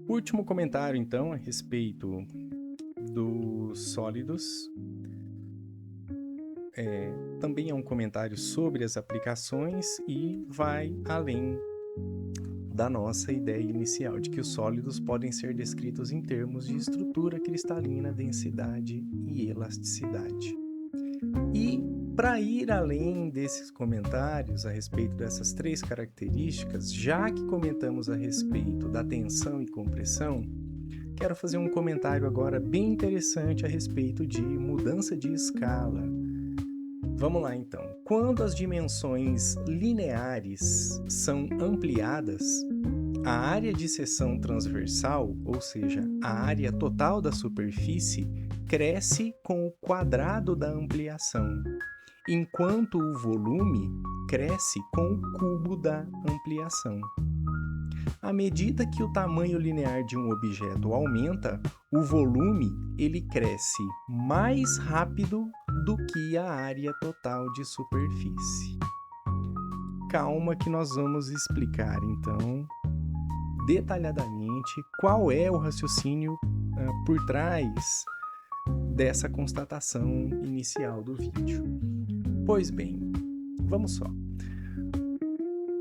Último comentário, então, a respeito dos sólidos. Também é um comentário sobre as aplicações e vai além da nossa ideia inicial de que os sólidos podem ser descritos em termos de estrutura cristalina, densidade e elasticidade. E para ir além desses comentários a respeito dessas três características, já que comentamos a respeito da tensão e compressão, quero fazer um comentário agora bem interessante a respeito de mudança de escala. Vamos lá então. Quando as dimensões lineares são ampliadas, a área de seção transversal, ou seja, a área total da superfície, cresce com o quadrado da ampliação, enquanto o volume cresce com o cubo da ampliação. À medida que o tamanho linear de um objeto aumenta, o volume ele cresce mais rápido do que a área total de superfície. Calma que nós vamos explicar então detalhadamente qual é o raciocínio por trás dessa constatação inicial do vídeo. Pois bem, vamos só.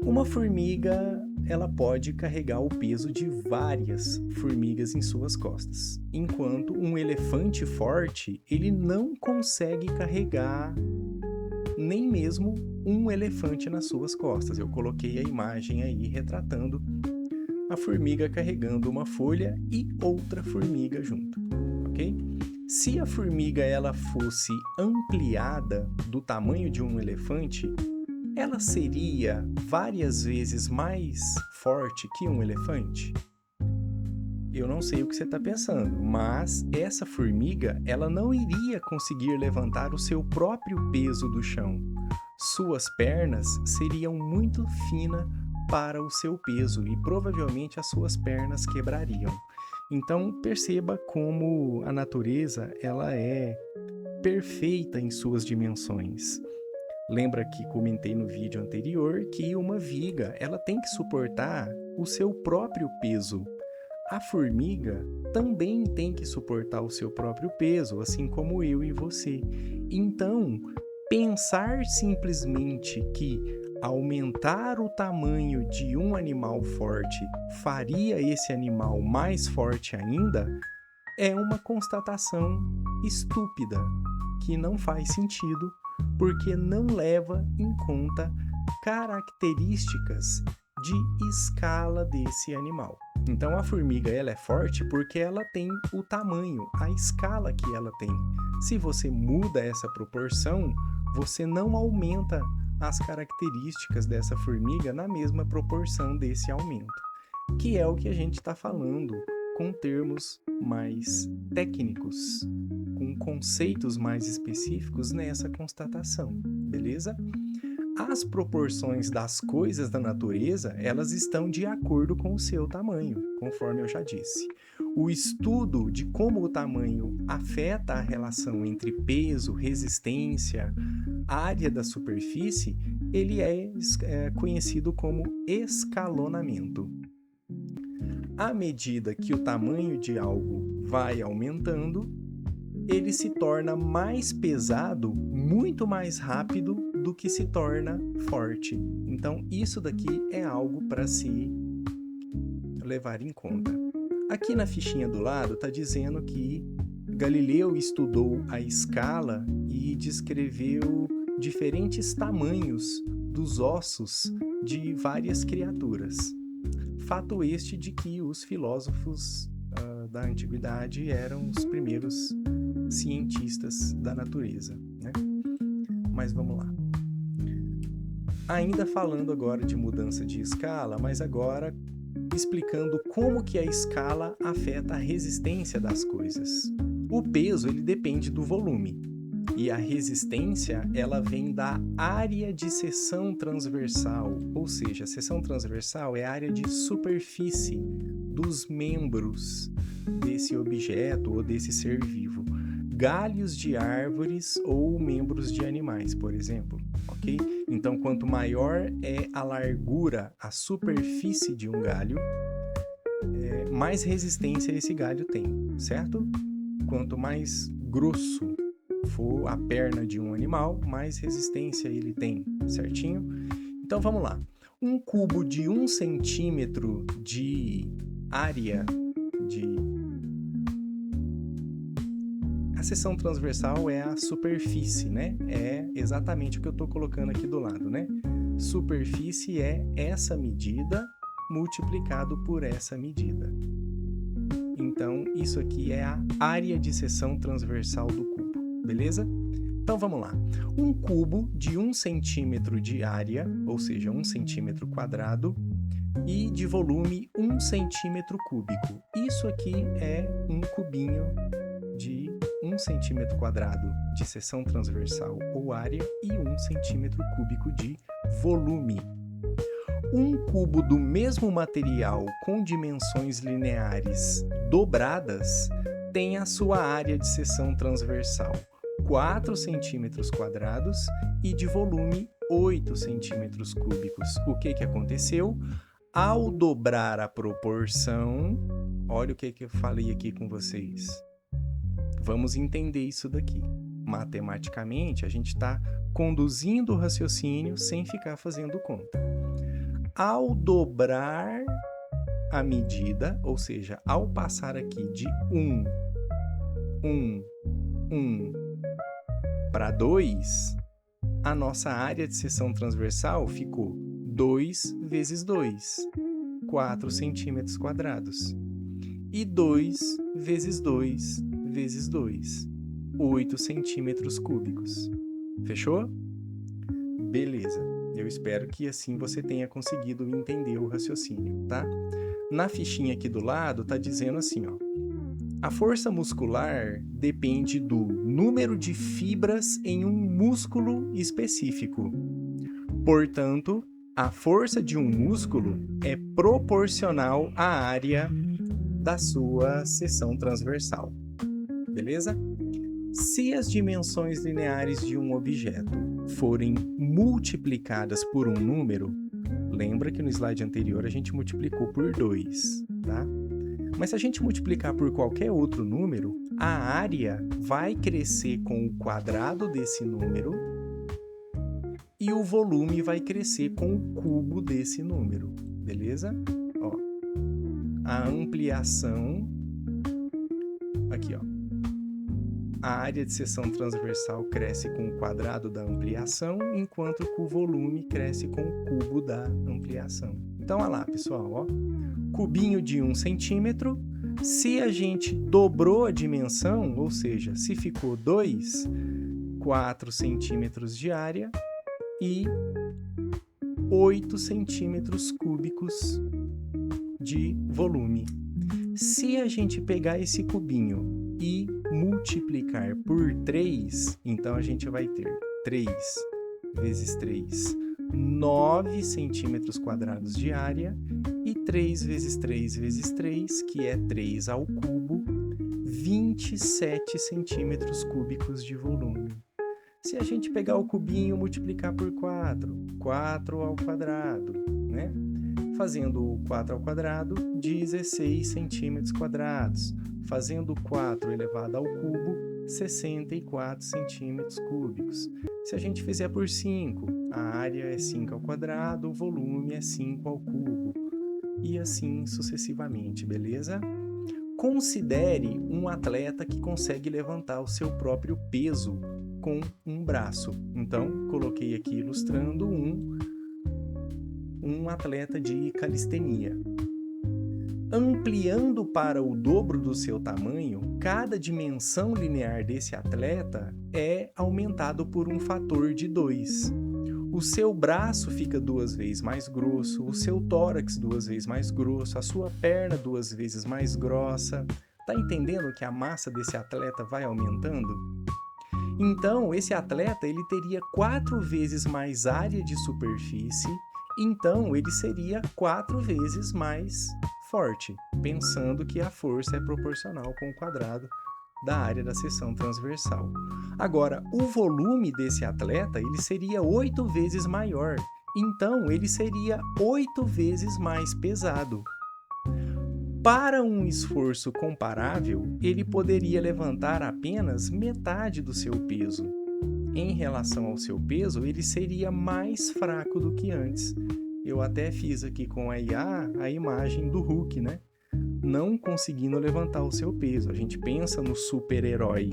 Uma formiga, ela pode carregar o peso de várias formigas em suas costas, enquanto um elefante forte, ele não consegue carregar nem mesmo um elefante nas suas costas. Eu coloquei a imagem aí retratando a formiga carregando uma folha e outra formiga junto, ok? Se a formiga ela fosse ampliada do tamanho de um elefante, ela seria várias vezes mais forte que um elefante? Eu não sei o que você está pensando, mas essa formiga ela não iria conseguir levantar o seu próprio peso do chão. Suas pernas seriam muito finas para o seu peso e provavelmente as suas pernas quebrariam. Então perceba como a natureza ela é perfeita em suas dimensões. Lembra que comentei no vídeo anterior que uma viga ela tem que suportar o seu próprio peso. A formiga também tem que suportar o seu próprio peso, assim como eu e você. Então, pensar simplesmente que aumentar o tamanho de um animal forte faria esse animal mais forte ainda é uma constatação estúpida, que não faz sentido, porque não leva em conta características de escala desse animal. Então a formiga ela é forte porque ela tem o tamanho, a escala que ela tem. Se você muda essa proporção, você não aumenta as características dessa formiga na mesma proporção desse aumento, que é o que a gente está falando com termos mais técnicos, com conceitos mais específicos nessa constatação, beleza? As proporções das coisas da natureza, elas estão de acordo com o seu tamanho, conforme eu já disse. O estudo de como o tamanho afeta a relação entre peso, resistência, área da superfície, ele é conhecido como escalonamento. À medida que o tamanho de algo vai aumentando, ele se torna mais pesado muito mais rápido do que se torna forte. Então, isso daqui é algo para se levar em conta. Aqui na fichinha do lado está dizendo que Galileu estudou a escala e descreveu diferentes tamanhos dos ossos de várias criaturas. Fato este de que os filósofos da antiguidade eram os primeiros cientistas da natureza, né? Mas vamos lá. Ainda falando agora de mudança de escala, mas agora explicando como que a escala afeta a resistência das coisas. O peso ele depende do volume e a resistência ela vem da área de seção transversal, ou seja, a seção transversal é a área de superfície dos membros desse objeto ou desse ser vivo. galhos de árvores ou membros de animais, por exemplo, ok? Então, quanto maior é a largura, a superfície de um galho, mais resistência esse galho tem, certo? Quanto mais grosso for a perna de um animal, mais resistência ele tem, certinho? Então, vamos lá. Um cubo de 1 centímetro de área A seção transversal é a superfície, né? É exatamente o que eu estou colocando aqui do lado, né? Superfície é essa medida multiplicado por essa medida. Então, isso aqui é a área de seção transversal do cubo, beleza? Então, vamos lá. Um cubo de 1 centímetro de área, ou seja, 1 centímetro quadrado, e de volume 1 centímetro cúbico. Isso aqui é um cubinho de 1 centímetro quadrado de seção transversal ou área e 1 centímetro cúbico de volume. Um cubo do mesmo material com dimensões lineares dobradas tem a sua área de seção transversal 4 centímetros quadrados e de volume 8 centímetros cúbicos. O que aconteceu? Ao dobrar a proporção, olha o que eu falei aqui com vocês. Vamos entender isso daqui. Matematicamente, a gente está conduzindo o raciocínio sem ficar fazendo conta. Ao dobrar a medida, ou seja, ao passar aqui de 1 para 2, a nossa área de seção transversal ficou 2 vezes 2, 4 centímetros quadrados. E 2 vezes 2 vezes 2, 8 centímetros cúbicos. Fechou? Beleza. Eu espero que assim você tenha conseguido entender o raciocínio, tá? Na fichinha aqui do lado tá dizendo assim, ó. A força muscular depende do número de fibras em um músculo específico. Portanto, a força de um músculo é proporcional à área da sua seção transversal. Beleza? Se as dimensões lineares de um objeto forem multiplicadas por um número, lembra que no slide anterior a gente multiplicou por 2, tá? Mas se a gente multiplicar por qualquer outro número, a área vai crescer com o quadrado desse número e o volume vai crescer com o cubo desse número, beleza? Ó, a ampliação, aqui ó, a área de seção transversal cresce com o quadrado da ampliação, enquanto que o volume cresce com o cubo da ampliação. Então, olha lá, pessoal, ó, cubinho de 1 centímetro, se a gente dobrou a dimensão, ou seja, se ficou 2, 4 centímetros de área e 8 centímetros cúbicos de volume. Se a gente pegar esse cubinho e multiplicar por 3, então a gente vai ter 3 vezes 3, 9 centímetros quadrados de área, e 3 vezes 3 vezes 3, que é 3 ao cubo, 27 centímetros cúbicos de volume. Se a gente pegar o cubinho e multiplicar por 4, 4 ao quadrado, né? Fazendo o 4 ao quadrado, 16 centímetros quadrados. Fazendo 4 elevado ao cubo, 64 centímetros cúbicos. Se a gente fizer por 5, a área é 5 ao quadrado, o volume é 5 ao cubo. E assim sucessivamente, beleza? Considere um atleta que consegue levantar o seu próprio peso com um braço. Então, coloquei aqui ilustrando um atleta de calistenia. Ampliando para o dobro do seu tamanho, cada dimensão linear desse atleta é aumentado por um fator de 2. O seu braço fica 2 vezes mais grosso, o seu tórax 2 vezes mais grosso, a sua perna 2 vezes mais grossa. Tá entendendo que a massa desse atleta vai aumentando? Então, esse atleta ele teria 4 vezes mais área de superfície, então ele seria 4 vezes mais forte, pensando que a força é proporcional com o quadrado da área da seção transversal. Agora, o volume desse atleta ele seria 8 vezes maior, então ele seria 8 vezes mais pesado. Para um esforço comparável, ele poderia levantar apenas metade do seu peso. Em relação ao seu peso, ele seria mais fraco do que antes. Eu até fiz aqui com a IA a imagem do Hulk, né? Não conseguindo levantar o seu peso. A gente pensa no super-herói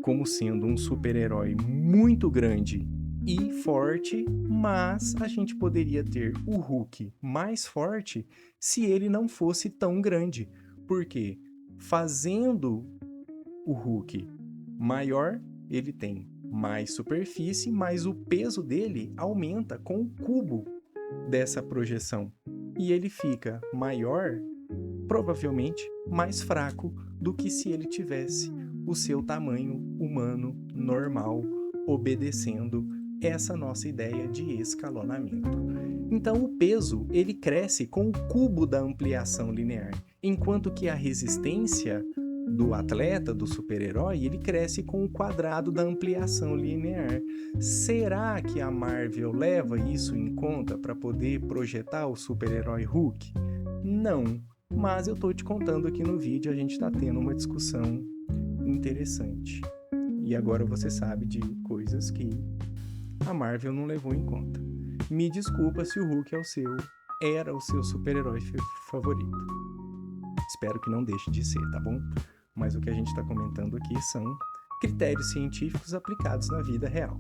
como sendo um super-herói muito grande e forte, mas a gente poderia ter o Hulk mais forte se ele não fosse tão grande. Porque fazendo o Hulk maior, ele tem mais superfície, mas o peso dele aumenta com o cubo dessa projeção. E ele fica maior, provavelmente mais fraco do que se ele tivesse o seu tamanho humano normal, obedecendo essa nossa ideia de escalonamento. Então o peso ele cresce com o cubo da ampliação linear, enquanto que a resistência do atleta, do super-herói, ele cresce com o quadrado da ampliação linear. Será que a Marvel leva isso em conta para poder projetar o super-herói Hulk? Não, mas eu estou te contando aqui no vídeo, a gente está tendo uma discussão interessante. E agora você sabe de coisas que a Marvel não levou em conta. Me desculpa se o Hulk era o seu super-herói favorito. Espero que não deixe de ser, tá bom? Mas o que a gente está comentando aqui são critérios científicos aplicados na vida real.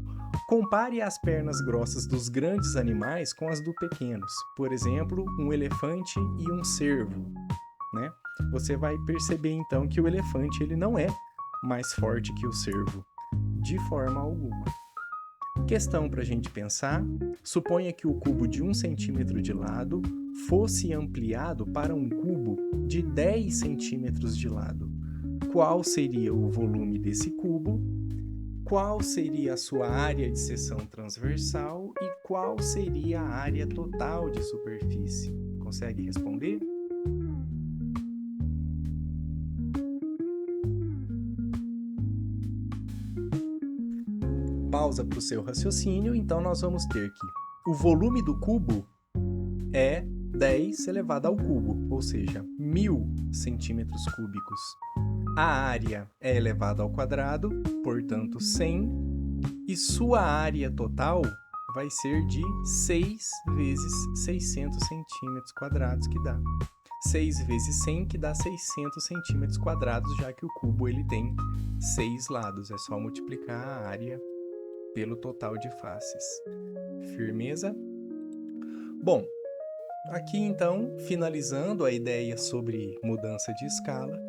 Compare as pernas grossas dos grandes animais com as dos pequenos. Por exemplo, um elefante e um cervo, né? Você vai perceber então que o elefante ele não é mais forte que o cervo, de forma alguma. Questão para a gente pensar: suponha que o cubo de 1 centímetro de lado fosse ampliado para um cubo de 10 centímetros de lado. Qual seria o volume desse cubo? Qual seria a sua área de seção transversal e qual seria a área total de superfície? Consegue responder? Pausa para o seu raciocínio, então nós vamos ter que o volume do cubo é 10 elevado ao cubo, ou seja, 1000 centímetros cúbicos. A área é elevada ao quadrado, portanto 100, e sua área total vai ser de 6 vezes 600 centímetros quadrados, que dá 6 vezes 100, que dá 600 centímetros quadrados, já que o cubo ele tem 6 lados. É só multiplicar a área pelo total de faces. Firmeza? Bom, aqui então, finalizando a ideia sobre mudança de escala,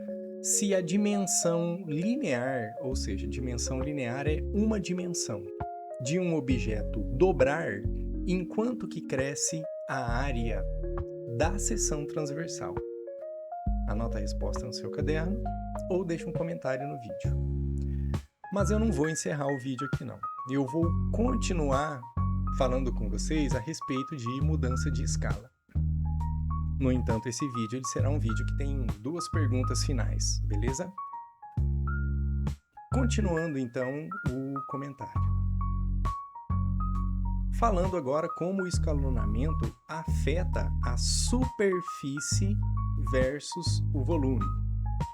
se a dimensão linear, ou seja, dimensão linear é uma dimensão de um objeto dobrar, enquanto que cresce a área da seção transversal. Anota a resposta no seu caderno ou deixa um comentário no vídeo. Mas eu não vou encerrar o vídeo aqui não. Eu vou continuar falando com vocês a respeito de mudança de escala. No entanto, esse vídeo ele será um vídeo que tem 2 perguntas finais, beleza? Continuando então o comentário. Falando agora como o escalonamento afeta a superfície versus o volume.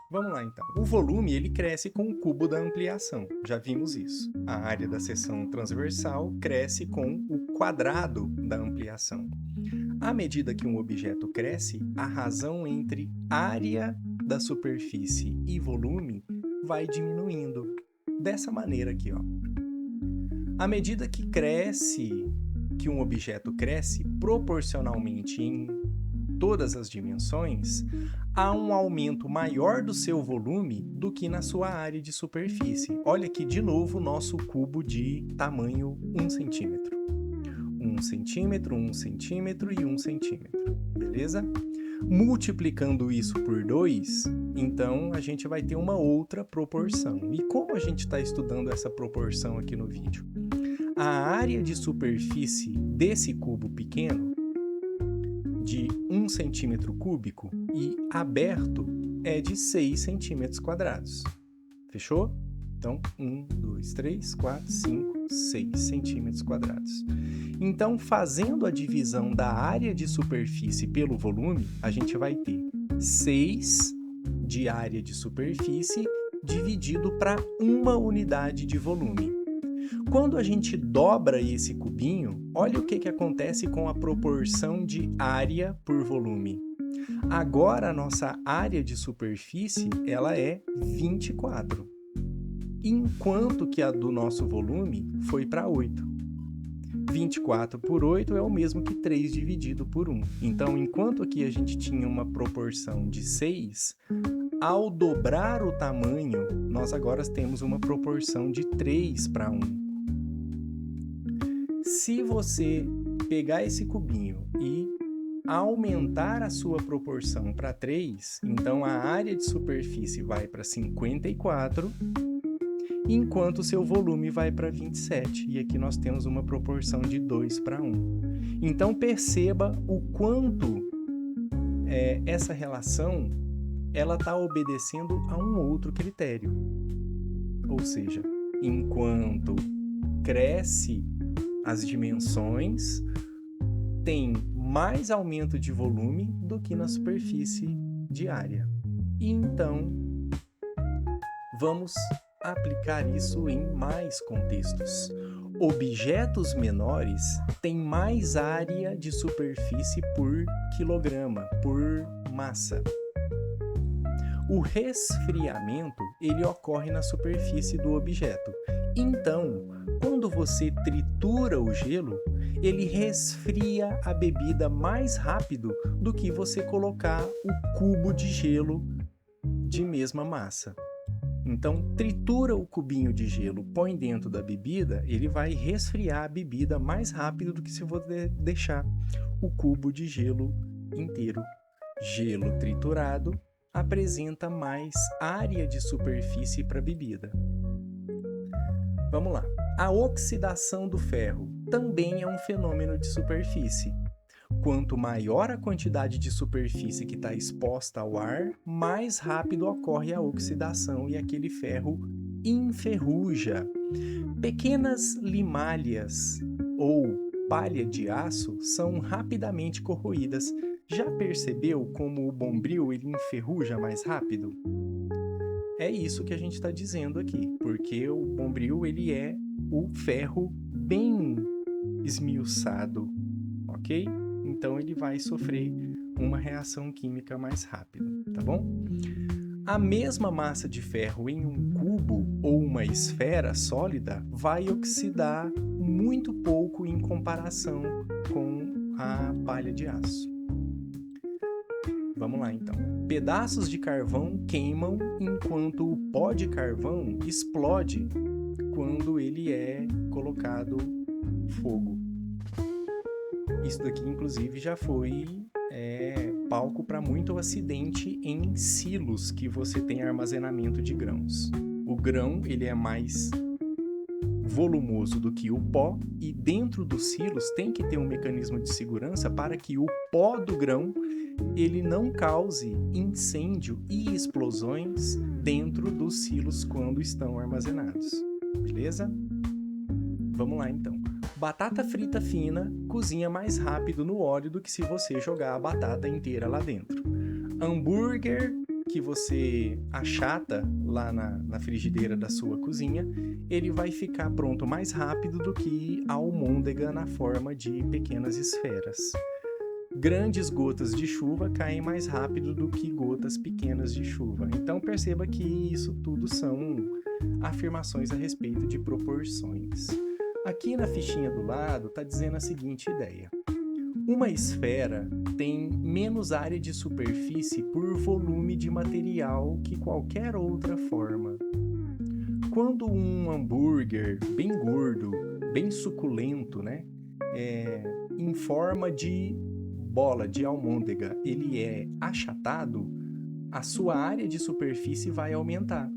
Vamos lá então. O volume ele cresce com o cubo da ampliação, já vimos isso. A área da seção transversal cresce com o quadrado da ampliação. À medida que um objeto cresce, a razão entre área da superfície e volume vai diminuindo. Dessa maneira aqui, ó. À medida que um objeto cresce proporcionalmente em todas as dimensões, há um aumento maior do seu volume do que na sua área de superfície. Olha aqui de novo o nosso cubo de tamanho 1 centímetro. 1 centímetro, 1 centímetro e 1 centímetro, beleza? Multiplicando isso por 2, então a gente vai ter uma outra proporção. E como a gente está estudando essa proporção aqui no vídeo? A área de superfície desse cubo pequeno, de 1 centímetro cúbico, e aberto é de 6 centímetros quadrados. Fechou? Então, 1, 2, 3, 4, 5, 6 centímetros quadrados. Então, fazendo a divisão da área de superfície pelo volume, a gente vai ter 6 de área de superfície dividido para uma unidade de volume. Quando a gente dobra esse cubinho, olha o que acontece com a proporção de área por volume. Agora, a nossa área de superfície ela é 24, enquanto que a do nosso volume foi para 8. 24 por 8 é o mesmo que 3 dividido por 1. Então, enquanto aqui a gente tinha uma proporção de 6, ao dobrar o tamanho, nós agora temos uma proporção de 3 para 1. Se você pegar esse cubinho e aumentar a sua proporção para 3, então a área de superfície vai para 54, enquanto o seu volume vai para 27. E aqui nós temos uma proporção de 2 para 1. Então perceba o quanto essa relação ela está obedecendo a um outro critério. Ou seja, enquanto cresce as dimensões, tem mais aumento de volume do que na superfície de área. Então, vamos aplicar isso em mais contextos. Objetos menores têm mais área de superfície por quilograma, por massa. O resfriamento, ele ocorre na superfície do objeto. Então, quando você tritura o gelo, ele resfria a bebida mais rápido do que você colocar o cubo de gelo de mesma massa. Então, tritura o cubinho de gelo, põe dentro da bebida, ele vai resfriar a bebida mais rápido do que se você deixar o cubo de gelo inteiro. Gelo triturado apresenta mais área de superfície para a bebida. Vamos lá. A oxidação do ferro também é um fenômeno de superfície. Quanto maior a quantidade de superfície que está exposta ao ar, mais rápido ocorre a oxidação e aquele ferro enferruja. Pequenas limalhas ou palha de aço são rapidamente corroídas. Já percebeu como o bombril ele enferruja mais rápido? É isso que a gente está dizendo aqui, porque o bombril ele é o ferro bem esmiuçado, ok? Então ele vai sofrer uma reação química mais rápido, tá bom? A mesma massa de ferro em um cubo ou uma esfera sólida vai oxidar muito pouco em comparação com a palha de aço. Vamos lá, então. Pedaços de carvão queimam enquanto o pó de carvão explode quando ele é colocado fogo. Isso daqui, inclusive, já foi palco para muito acidente em silos que você tem armazenamento de grãos. O grão ele é mais volumoso do que o pó e dentro dos silos tem que ter um mecanismo de segurança para que o pó do grão ele não cause incêndio e explosões dentro dos silos quando estão armazenados. Beleza? Vamos lá então. Batata frita fina cozinha mais rápido no óleo do que se você jogar a batata inteira lá dentro. Hambúrguer que você achata lá na frigideira da sua cozinha, ele vai ficar pronto mais rápido do que a almôndega na forma de pequenas esferas. Grandes gotas de chuva caem mais rápido do que gotas pequenas de chuva. Então perceba que isso tudo são afirmações a respeito de proporções. Aqui na fichinha do lado está dizendo a seguinte ideia. Uma esfera tem menos área de superfície por volume de material que qualquer outra forma. Quando um hambúrguer bem gordo, bem suculento, em forma de bola de almôndega, ele é achatado, a sua área de superfície vai aumentar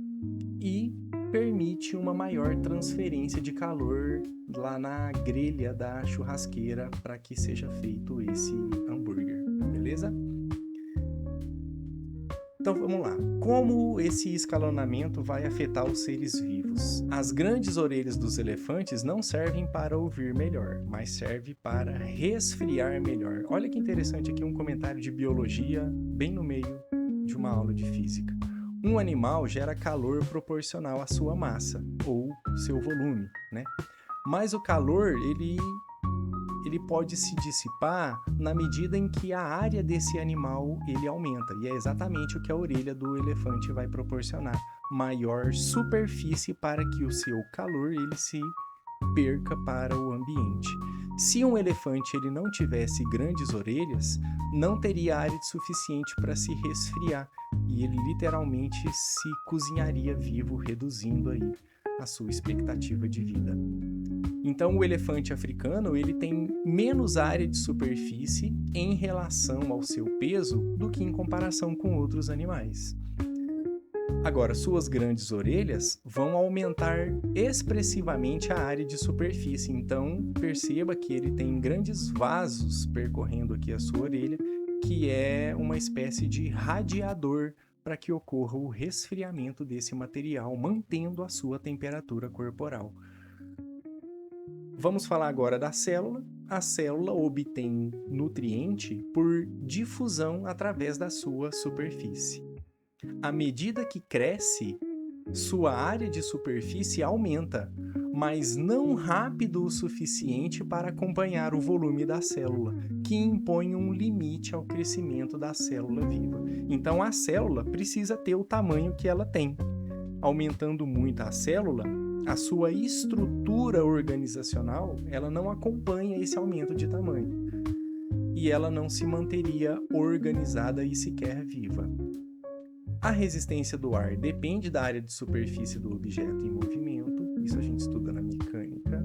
e permite uma maior transferência de calor lá na grelha da churrasqueira para que seja feito esse hambúrguer, beleza? Então vamos lá. Como esse escalonamento vai afetar os seres vivos? As grandes orelhas dos elefantes não servem para ouvir melhor, mas serve para resfriar melhor. Olha que interessante aqui um comentário de biologia bem no meio de uma aula de física. Um animal gera calor proporcional à sua massa ou seu volume, né? Mas o calor, ele pode se dissipar na medida em que a área desse animal ele aumenta. E é exatamente o que a orelha do elefante vai proporcionar. Maior superfície para que o seu calor ele se perca para o ambiente. Se um elefante ele não tivesse grandes orelhas, não teria área suficiente para se resfriar. E ele literalmente se cozinharia vivo, reduzindo aí a sua expectativa de vida. Então, o elefante africano ele tem menos área de superfície em relação ao seu peso do que em comparação com outros animais. Agora, suas grandes orelhas vão aumentar expressivamente a área de superfície. Então, perceba que ele tem grandes vasos percorrendo aqui a sua orelha, que é uma espécie de radiador para que ocorra o resfriamento desse material, mantendo a sua temperatura corporal. Vamos falar agora da célula. A célula obtém nutriente por difusão através da sua superfície. À medida que cresce, sua área de superfície aumenta, mas não rápido o suficiente para acompanhar o volume da célula, que impõe um limite ao crescimento da célula viva. Então, a célula precisa ter o tamanho que ela tem. Aumentando muito a célula, a sua estrutura organizacional ela não acompanha esse aumento de tamanho e ela não se manteria organizada e sequer viva. A resistência do ar depende da área de superfície do objeto em movimento, isso a gente estuda na mecânica,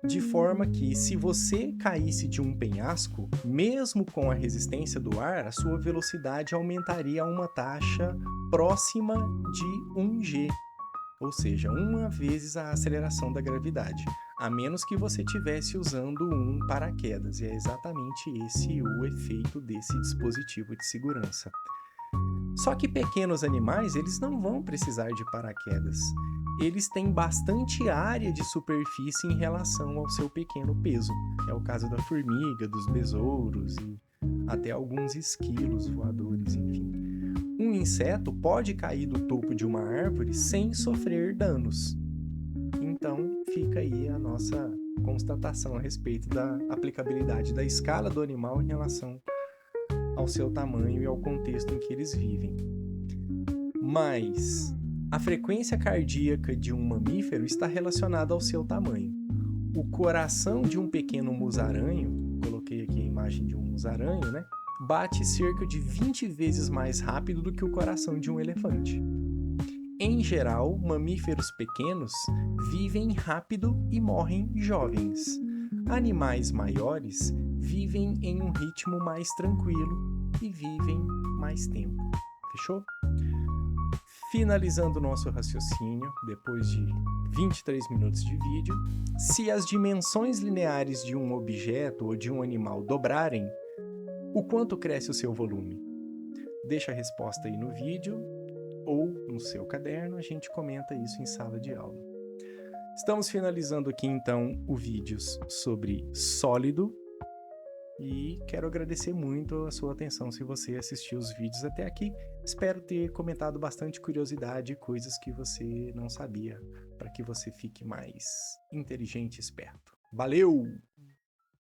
de forma que se você caísse de um penhasco, mesmo com a resistência do ar, a sua velocidade aumentaria a uma taxa próxima de 1g. Ou seja, 1 vezes a aceleração da gravidade, a menos que você estivesse usando um paraquedas, e é exatamente esse o efeito desse dispositivo de segurança. Só que pequenos animais, eles não vão precisar de paraquedas. Eles têm bastante área de superfície em relação ao seu pequeno peso. É o caso da formiga, dos besouros e até alguns esquilos voadores, enfim. Um inseto pode cair do topo de uma árvore sem sofrer danos. Então, fica aí a nossa constatação a respeito da aplicabilidade da escala do animal em relação ao seu tamanho e ao contexto em que eles vivem. Mas a frequência cardíaca de um mamífero está relacionada ao seu tamanho. O coração de um pequeno musaranho, coloquei aqui a imagem de um musaranho, né? Bate cerca de 20 vezes mais rápido do que o coração de um elefante. Em geral, mamíferos pequenos vivem rápido e morrem jovens. Animais maiores vivem em um ritmo mais tranquilo e vivem mais tempo. Fechou? Finalizando o nosso raciocínio, depois de 23 minutos de vídeo, se as dimensões lineares de um objeto ou de um animal dobrarem, o quanto cresce o seu volume? Deixa a resposta aí no vídeo ou no seu caderno, a gente comenta isso em sala de aula. Estamos finalizando aqui então o vídeo sobre sólido e quero agradecer muito a sua atenção se você assistiu os vídeos até aqui. Espero ter comentado bastante curiosidade e coisas que você não sabia, para que você fique mais inteligente e esperto. Valeu!